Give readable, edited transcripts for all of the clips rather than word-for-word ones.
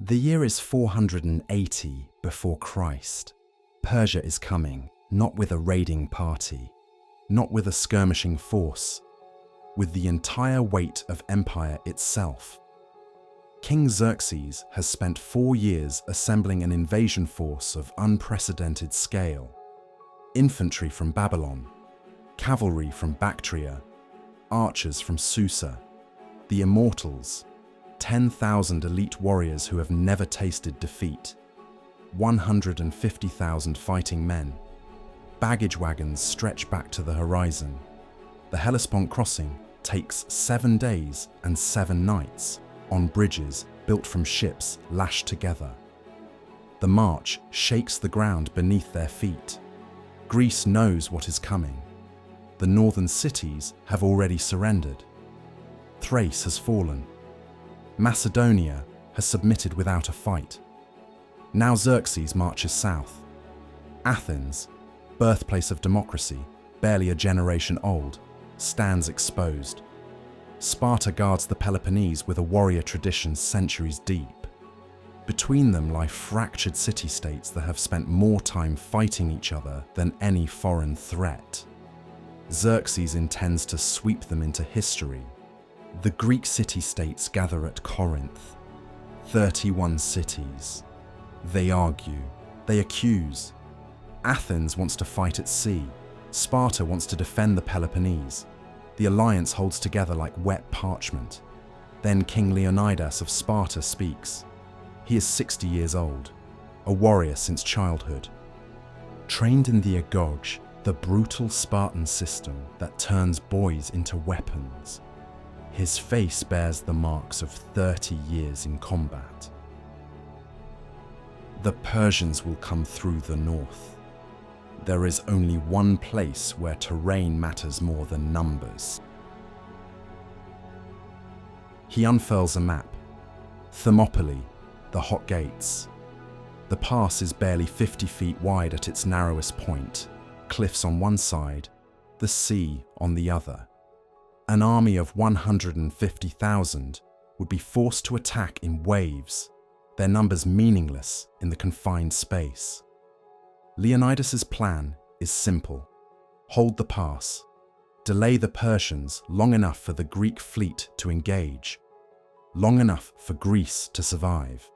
The year is 480 before Christ. Persia is coming, not with a raiding party, not with a skirmishing force, with the entire weight of empire itself. King Xerxes has spent 4 years assembling an invasion force of unprecedented scale. Infantry from Babylon, cavalry from Bactria, archers from Susa, the immortals, 10,000 elite warriors who have never tasted defeat, 150,000 fighting men. Baggage wagons stretch back to the horizon. The Hellespont crossing takes 7 days and 7 nights on bridges built from ships lashed together. The march shakes the ground beneath their feet. Greece knows what is coming. The northern cities have already surrendered. Thrace has fallen. Macedonia has submitted without a fight. Now Xerxes marches south. Athens, birthplace of democracy, barely a generation old, stands exposed. Sparta guards the Peloponnese with a warrior tradition centuries deep. Between them lie fractured city-states that have spent more time fighting each other than any foreign threat. Xerxes intends to sweep them into history. The Greek city-states gather at Corinth. 31 cities. They argue. They accuse. Athens wants to fight at sea. Sparta wants to defend the Peloponnese. The alliance holds together like wet parchment. Then King Leonidas of Sparta speaks. He is 60 years old, a warrior since childhood. Trained in the agoge, the brutal Spartan system that turns boys into weapons. His face bears the marks of 30 years in combat. The Persians will come through the north. There is only one place where terrain matters more than numbers. He unfurls a map. Thermopylae, the hot gates. The pass is barely 50 feet wide at its narrowest point, cliffs on one side, the sea on the other. An army of 150,000 would be forced to attack in waves, their numbers meaningless in the confined space. Leonidas's plan is simple. Hold the pass, delay the Persians long enough for the Greek fleet to engage, long enough for Greece to survive.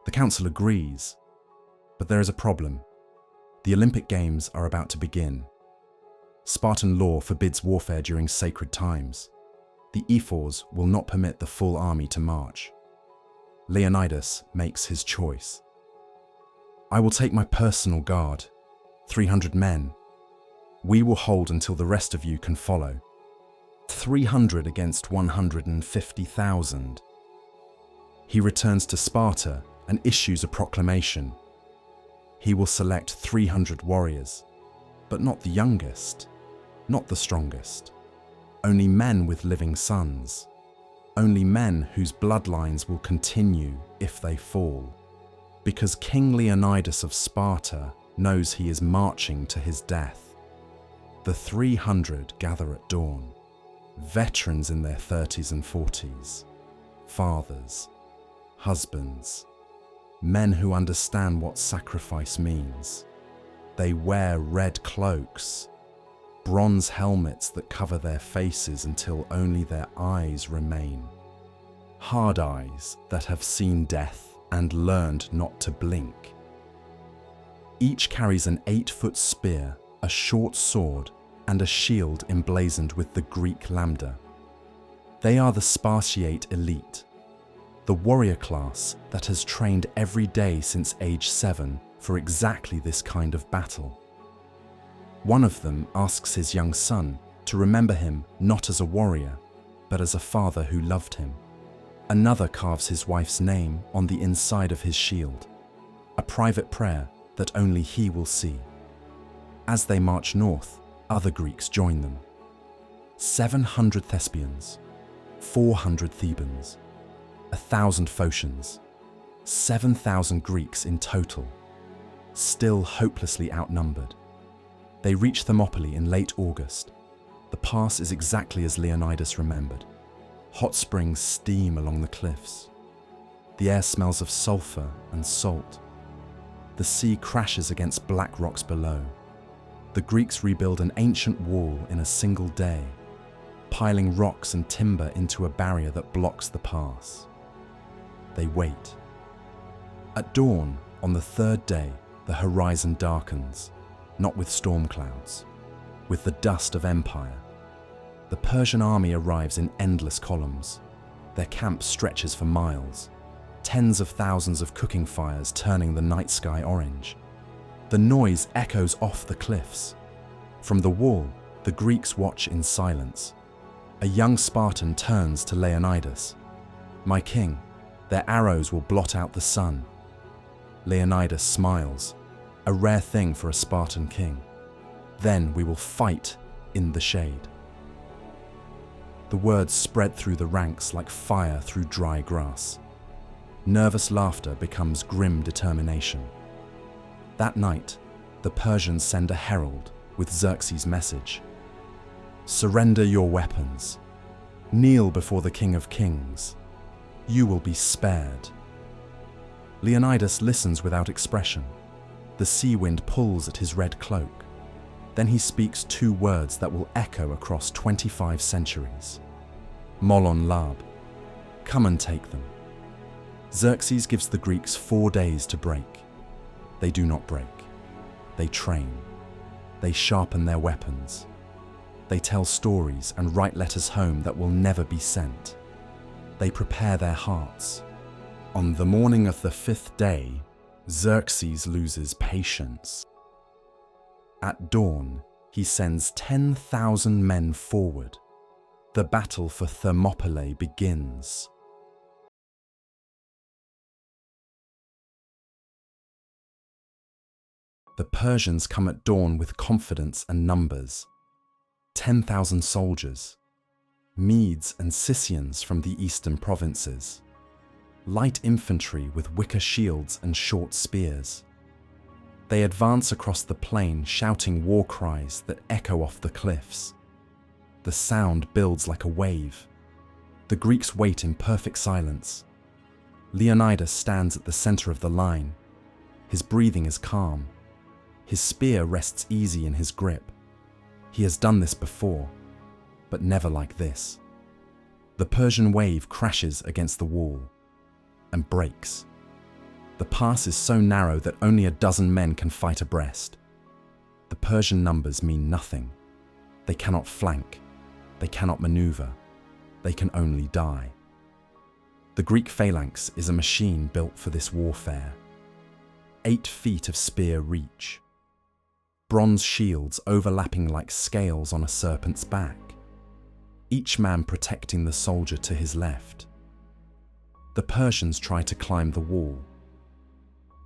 The council agrees, but there is a problem. The Olympic Games are about to begin. Spartan law forbids warfare during sacred times. The ephors will not permit the full army to march. Leonidas makes his choice. I will take my personal guard, 300 men. We will hold until the rest of you can follow. 300 against 150,000. He returns to Sparta and issues a proclamation. He will select 300 warriors, but not the youngest, not the strongest. Only men with living sons. Only men whose bloodlines will continue if they fall. Because King Leonidas of Sparta knows he is marching to his death. The 300 gather at dawn. Veterans in their 30s and 40s. Fathers. Husbands. Men who understand what sacrifice means. They wear red cloaks, bronze helmets that cover their faces until only their eyes remain. Hard eyes that have seen death and learned not to blink. Each carries an 8-foot spear, a short sword, and a shield emblazoned with the Greek lambda. They are the Spartiate elite, the warrior class that has trained every day since age 7 for exactly this kind of battle. One of them asks his young son to remember him not as a warrior, but as a father who loved him. Another carves his wife's name on the inside of his shield, a private prayer that only he will see. As they march north, other Greeks join them. 700 Thespians, 400 Thebans, 1,000 Phocians, 7,000 Greeks in total, still hopelessly outnumbered. They reach Thermopylae in late August. The pass is exactly as Leonidas remembered. Hot springs steam along the cliffs. The air smells of sulfur and salt. The sea crashes against black rocks below. The Greeks rebuild an ancient wall in a single day, piling rocks and timber into a barrier that blocks the pass. They wait. At dawn, on the third day, the horizon darkens, not with storm clouds, with the dust of empire. The Persian army arrives in endless columns. Their camp stretches for miles, tens of thousands of cooking fires turning the night sky orange. The noise echoes off the cliffs. From the wall, the Greeks watch in silence. A young Spartan turns to Leonidas. "My king, their arrows will blot out the sun." Leonidas smiles, a rare thing for a Spartan king. "Then we will fight in the shade." The words spread through the ranks like fire through dry grass. Nervous laughter becomes grim determination. That night, the Persians send a herald with Xerxes' message. "Surrender your weapons. Kneel before the King of Kings. You will be spared." Leonidas listens without expression. The sea wind pulls at his red cloak. Then he speaks two words that will echo across 25 centuries. "Molon Lab." Come and take them. Xerxes gives the Greeks 4 days to break. They do not break. They train. They sharpen their weapons. They tell stories and write letters home that will never be sent. They prepare their hearts. On the morning of the 5th day, Xerxes loses patience. At dawn, he sends 10,000 men forward. The battle for Thermopylae begins. The Persians come at dawn with confidence and numbers. 10,000 soldiers, Medes and Scythians from the eastern provinces, light infantry with wicker shields and short spears. They advance across the plain shouting war cries that echo off the cliffs. The sound builds like a wave. The Greeks wait in perfect silence. Leonidas stands at the center of the line. His breathing is calm. His spear rests easy in his grip. He has done this before, but never like this. The Persian wave crashes against the wall and breaks. The pass is so narrow that only a dozen men can fight abreast. The Persian numbers mean nothing. They cannot flank. They cannot maneuver. They can only die. The Greek phalanx is a machine built for this warfare. 8 feet of spear reach. Bronze shields overlapping like scales on a serpent's back. Each man protecting the soldier to his left. The Persians try to climb the wall.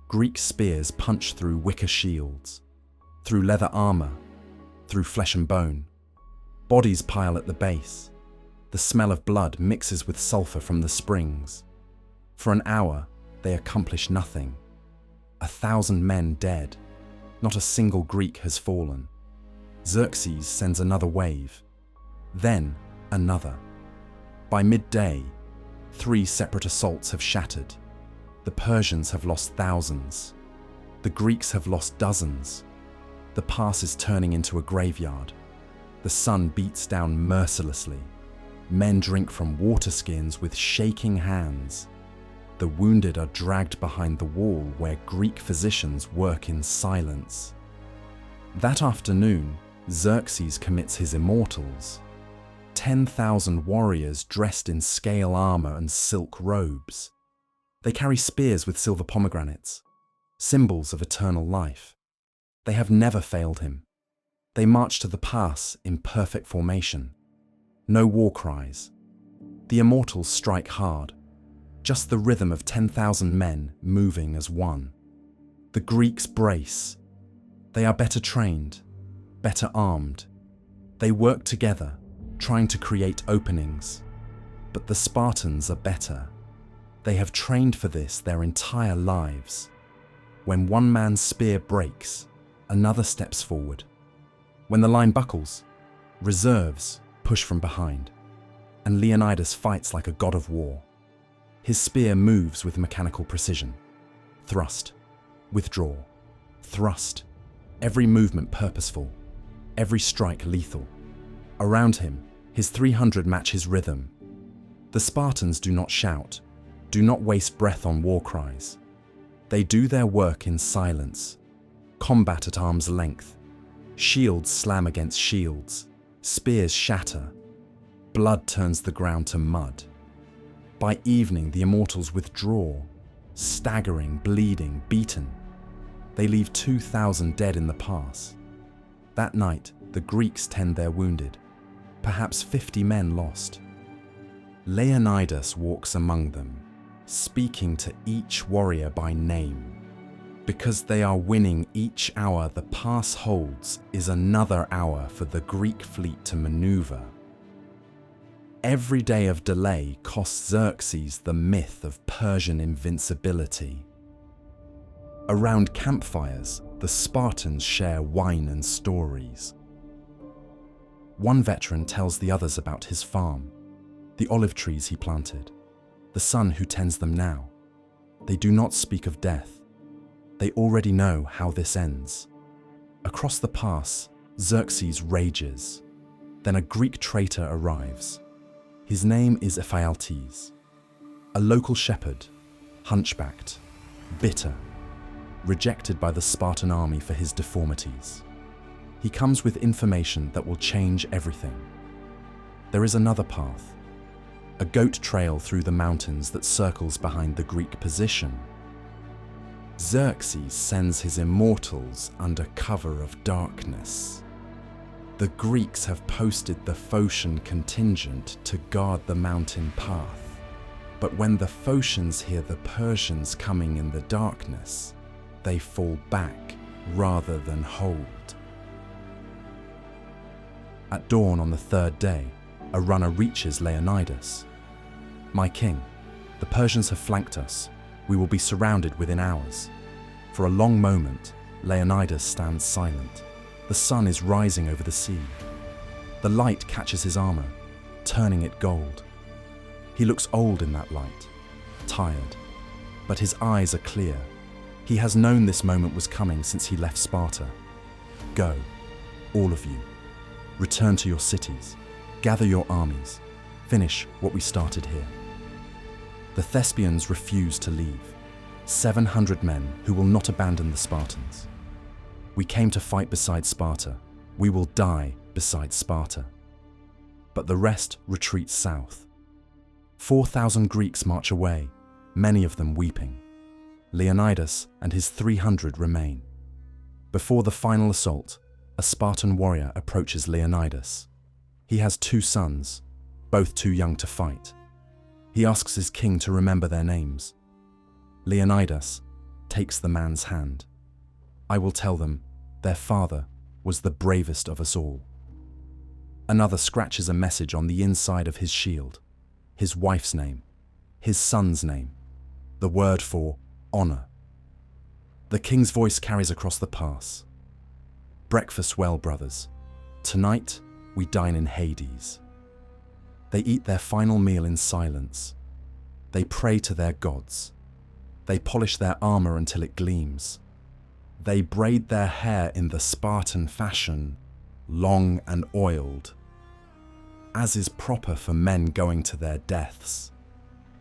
Greek spears punch through wicker shields, through leather armor, through flesh and bone. Bodies pile at the base. The smell of blood mixes with sulfur from the springs. For an hour, they accomplish nothing. 1,000 men dead. Not a single Greek has fallen. Xerxes sends another wave. Then another. By midday, 3 separate assaults have shattered. The Persians have lost thousands. The Greeks have lost dozens. The pass is turning into a graveyard. The sun beats down mercilessly. Men drink from water skins with shaking hands. The wounded are dragged behind the wall where Greek physicians work in silence. That afternoon, Xerxes commits his immortals. 10,000 warriors dressed in scale armor and silk robes. They carry spears with silver pomegranates, symbols of eternal life. They have never failed him. They march to the pass in perfect formation. No war cries. The immortals strike hard. Just the rhythm of 10,000 men moving as one. The Greeks brace. They are better trained, better armed. They work together, trying to create openings. But the Spartans are better. They have trained for this their entire lives. When one man's spear breaks, another steps forward. When the line buckles, reserves push from behind. And Leonidas fights like a god of war. His spear moves with mechanical precision. Thrust, withdraw, thrust. Every movement purposeful, every strike lethal. Around him, his 300 match his rhythm. The Spartans do not shout, do not waste breath on war cries. They do their work in silence, combat at arm's length. Shields slam against shields, spears shatter, blood turns the ground to mud. By evening, the immortals withdraw, staggering, bleeding, beaten. They leave 2,000 dead in the pass. That night, the Greeks tend their wounded, perhaps 50 men lost. Leonidas walks among them, speaking to each warrior by name. Because they are winning each hour the pass holds is another hour for the Greek fleet to maneuver. Every day of delay costs Xerxes the myth of Persian invincibility. Around campfires, the Spartans share wine and stories. One veteran tells the others about his farm, the olive trees he planted, the son who tends them now. They do not speak of death. They already know how this ends. Across the pass, Xerxes rages. Then a Greek traitor arrives. His name is Ephialtes, a local shepherd, hunchbacked, bitter, rejected by the Spartan army for his deformities. He comes with information that will change everything. There is another path, a goat trail through the mountains that circles behind the Greek position. Xerxes sends his immortals under cover of darkness. The Greeks have posted the Phocian contingent to guard the mountain path. But when the Phocians hear the Persians coming in the darkness, they fall back rather than hold. At dawn on the third day, a runner reaches Leonidas. "My king, the Persians have flanked us. We will be surrounded within hours." For a long moment, Leonidas stands silent. The sun is rising over the sea. The light catches his armor, turning it gold. He looks old in that light, tired, but his eyes are clear. He has known this moment was coming since he left Sparta. "Go, all of you. Return to your cities. Gather your armies. Finish what we started here." The Thespians refuse to leave. 700 men who will not abandon the Spartans. "We came to fight beside Sparta. We will die beside Sparta." But the rest retreat south. 4,000 Greeks march away, many of them weeping. Leonidas and his 300 remain. Before the final assault, a Spartan warrior approaches Leonidas. He has 2 sons, both too young to fight. He asks his king to remember their names. Leonidas takes the man's hand. "I will tell them their father was the bravest of us all." Another scratches a message on the inside of his shield, his wife's name, his son's name, the word for honor. The king's voice carries across the pass. "Breakfast well, brothers. Tonight we dine in Hades." They eat their final meal in silence. They pray to their gods. They polish their armor until it gleams. They braid their hair in the Spartan fashion, long and oiled, as is proper for men going to their deaths.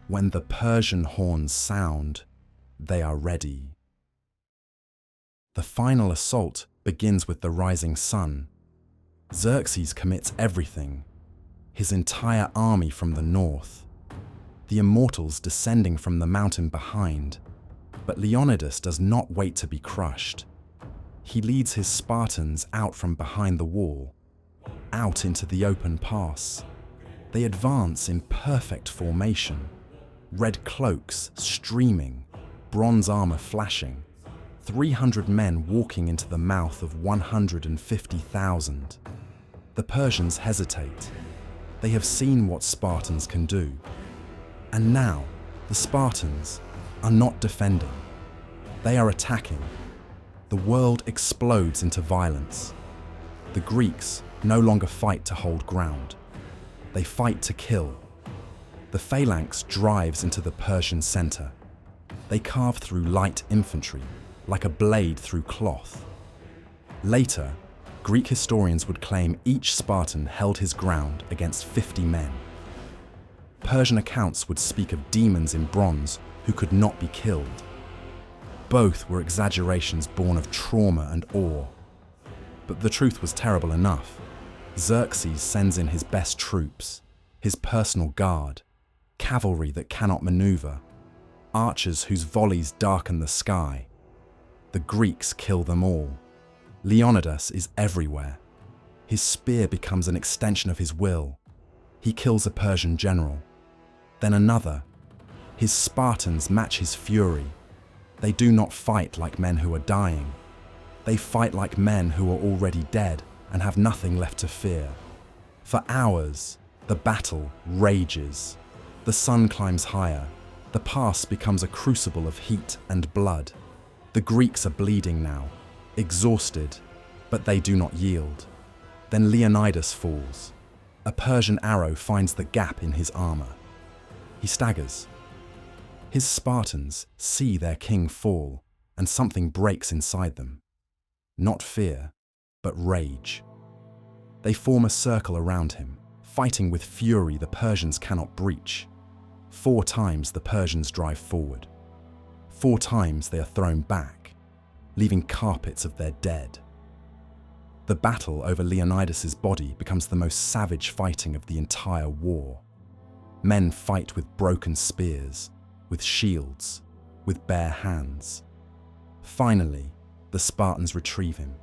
When the Persian horns sound, they are ready. The final assault begins with the rising sun. Xerxes commits everything, his entire army from the north, the immortals descending from the mountain behind. But Leonidas does not wait to be crushed. He leads his Spartans out from behind the wall, out into the open pass. They advance in perfect formation, red cloaks streaming, bronze armor flashing, 300 men walking into the mouth of 150,000. The Persians hesitate. They have seen what Spartans can do. And now, the Spartans are not defending. They are attacking. The world explodes into violence. The Greeks no longer fight to hold ground. They fight to kill. The phalanx drives into the Persian center. They carve through light infantry, like a blade through cloth. Later, Greek historians would claim each Spartan held his ground against 50 men. Persian accounts would speak of demons in bronze who could not be killed. Both were exaggerations born of trauma and awe. But the truth was terrible enough. Xerxes sends in his best troops, his personal guard, cavalry that cannot maneuver, archers whose volleys darken the sky. The Greeks kill them all. Leonidas is everywhere. His spear becomes an extension of his will. He kills a Persian general, then another. His Spartans match his fury. They do not fight like men who are dying. They fight like men who are already dead and have nothing left to fear. For hours, the battle rages. The sun climbs higher. The pass becomes a crucible of heat and blood. The Greeks are bleeding now, exhausted, but they do not yield. Then Leonidas falls. A Persian arrow finds the gap in his armor. He staggers. His Spartans see their king fall, and something breaks inside them. Not fear, but rage. They form a circle around him, fighting with fury the Persians cannot breach. 4 times the Persians drive forward. 4 times they are thrown back, leaving carpets of their dead. The battle over Leonidas's body becomes the most savage fighting of the entire war. Men fight with broken spears, with shields, with bare hands. Finally, the Spartans retrieve him.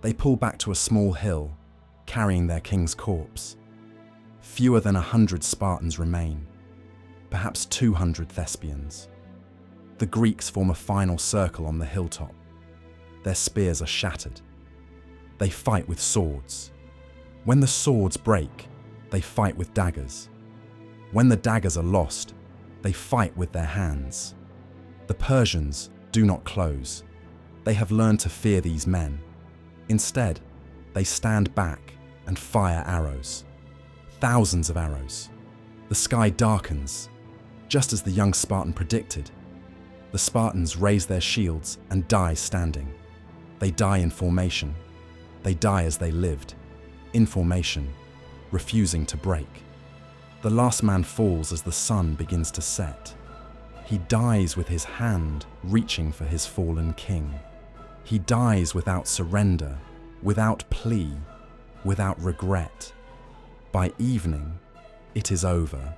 They pull back to a small hill, carrying their king's corpse. Fewer than 100 Spartans remain, perhaps 200 Thespians. The Greeks form a final circle on the hilltop. Their spears are shattered. They fight with swords. When the swords break, they fight with daggers. When the daggers are lost, they fight with their hands. The Persians do not close. They have learned to fear these men. Instead, they stand back and fire arrows. Thousands of arrows. The sky darkens, just as the young Spartan predicted. The Spartans raise their shields and die standing. They die in formation. They die as they lived, in formation, refusing to break. The last man falls as the sun begins to set. He dies with his hand reaching for his fallen king. He dies without surrender, without plea, without regret. By evening, it is over.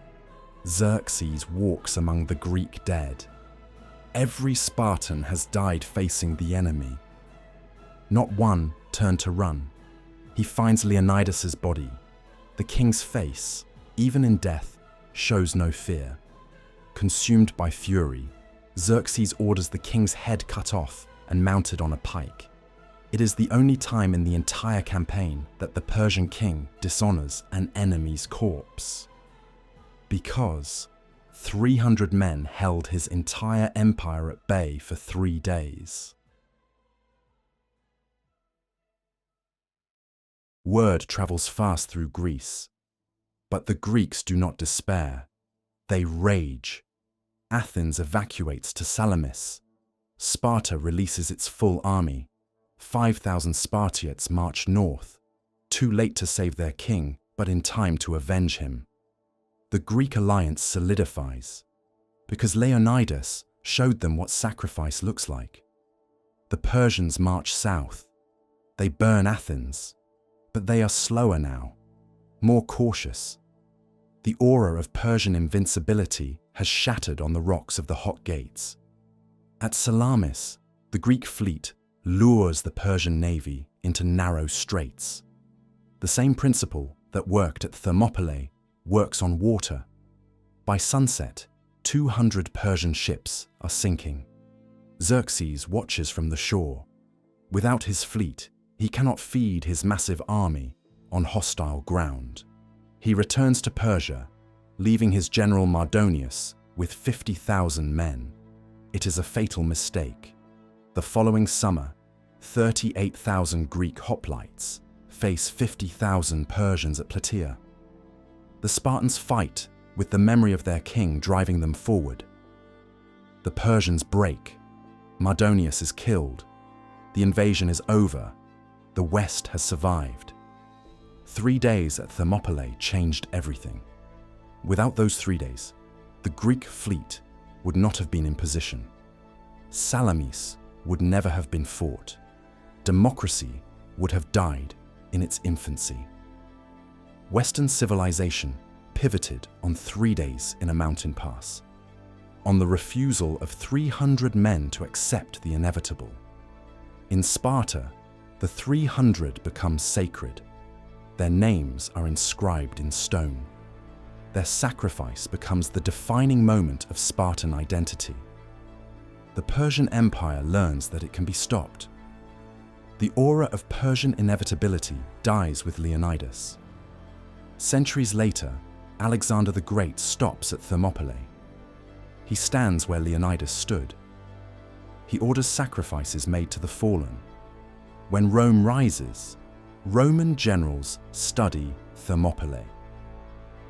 Xerxes walks among the Greek dead. Every Spartan has died facing the enemy. Not one turned to run. He finds Leonidas's body. The king's face, even in death, shows no fear. Consumed by fury, Xerxes orders the king's head cut off and mounted on a pike. It is the only time in the entire campaign that the Persian king dishonors an enemy's corpse. Because 300 men held his entire empire at bay for 3 days. Word travels fast through Greece. But the Greeks do not despair. They rage. Athens evacuates to Salamis. Sparta releases its full army. 5,000 Spartiates march north, too late to save their king, but in time to avenge him. The Greek alliance solidifies, because Leonidas showed them what sacrifice looks like. The Persians march south. They burn Athens, but they are slower now, more cautious. The aura of Persian invincibility has shattered on the rocks of the hot gates. At Salamis, the Greek fleet lures the Persian navy into narrow straits. The same principle that worked at Thermopylae works on water. By sunset, 200 Persian ships are sinking. Xerxes watches from the shore. Without his fleet, he cannot feed his massive army on hostile ground. He returns to Persia, leaving his general Mardonius with 50,000 men. It is a fatal mistake. The following summer, 38,000 Greek hoplites face 50,000 Persians at Plataea. The Spartans fight with the memory of their king driving them forward. The Persians break. Mardonius is killed. The invasion is over. The West has survived. 3 days at Thermopylae changed everything. Without those 3 days, the Greek fleet would not have been in position. Salamis would never have been fought. Democracy would have died in its infancy. Western civilization pivoted on 3 days in a mountain pass, on the refusal of 300 men to accept the inevitable. In Sparta, the 300 become sacred. Their names are inscribed in stone. Their sacrifice becomes the defining moment of Spartan identity. The Persian Empire learns that it can be stopped. The aura of Persian inevitability dies with Leonidas. Centuries later, Alexander the Great stops at Thermopylae. He stands where Leonidas stood. He orders sacrifices made to the fallen. When Rome rises, Roman generals study Thermopylae.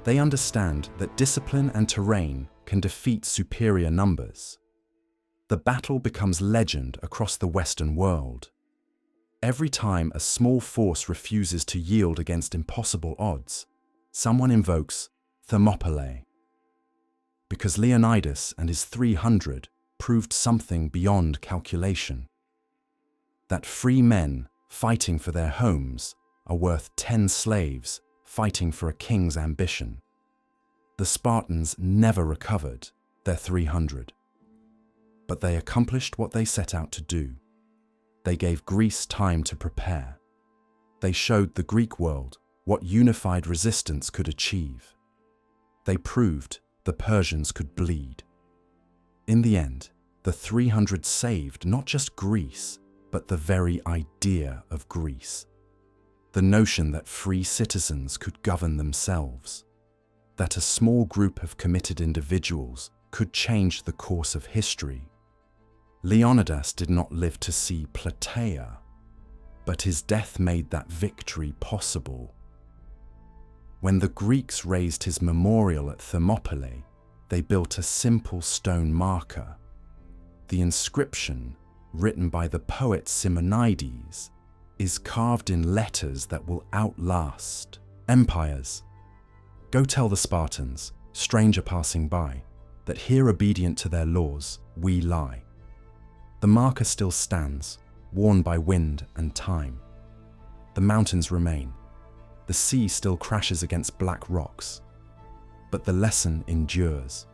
They understand that discipline and terrain can defeat superior numbers. The battle becomes legend across the Western world. Every time a small force refuses to yield against impossible odds, someone invokes Thermopylae. Because Leonidas and his 300 proved something beyond calculation. That free men fighting for their homes are worth 10 slaves fighting for a king's ambition. The Spartans never recovered their 300. But they accomplished what they set out to do. They gave Greece time to prepare. They showed the Greek world what unified resistance could achieve. They proved the Persians could bleed. In the end, the 300 saved not just Greece, but the very idea of Greece. The notion that free citizens could govern themselves, that a small group of committed individuals could change the course of history. Leonidas did not live to see Plataea, but his death made that victory possible. When the Greeks raised his memorial at Thermopylae, they built a simple stone marker. The inscription, written by the poet Simonides, is carved in letters that will outlast empires. Go tell the Spartans, stranger passing by, that here obedient to their laws, we lie. The marker still stands, worn by wind and time. The mountains remain. The sea still crashes against black rocks. But the lesson endures.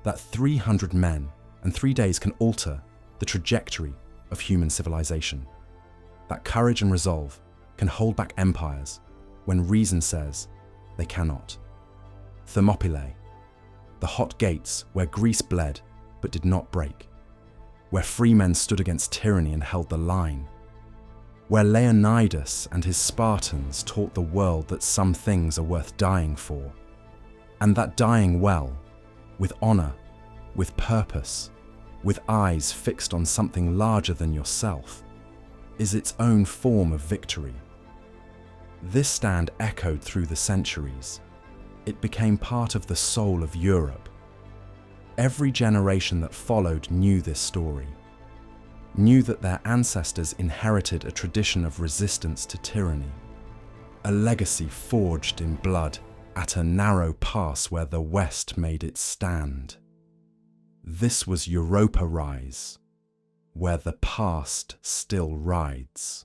That 300 men and 3 days can alter the trajectory of human civilization. That courage and resolve can hold back empires when reason says they cannot. Thermopylae, the hot gates where Greece bled but did not break, where free men stood against tyranny and held the line, where Leonidas and his Spartans taught the world that some things are worth dying for, and that dying well, with honor, with purpose, with eyes fixed on something larger than yourself, is its own form of victory. This stand echoed through the centuries. It became part of the soul of Europe. Every generation that followed knew this story, knew that their ancestors inherited a tradition of resistance to tyranny, a legacy forged in blood at a narrow pass where the West made its stand. This was EuropaRise, where the past still rides.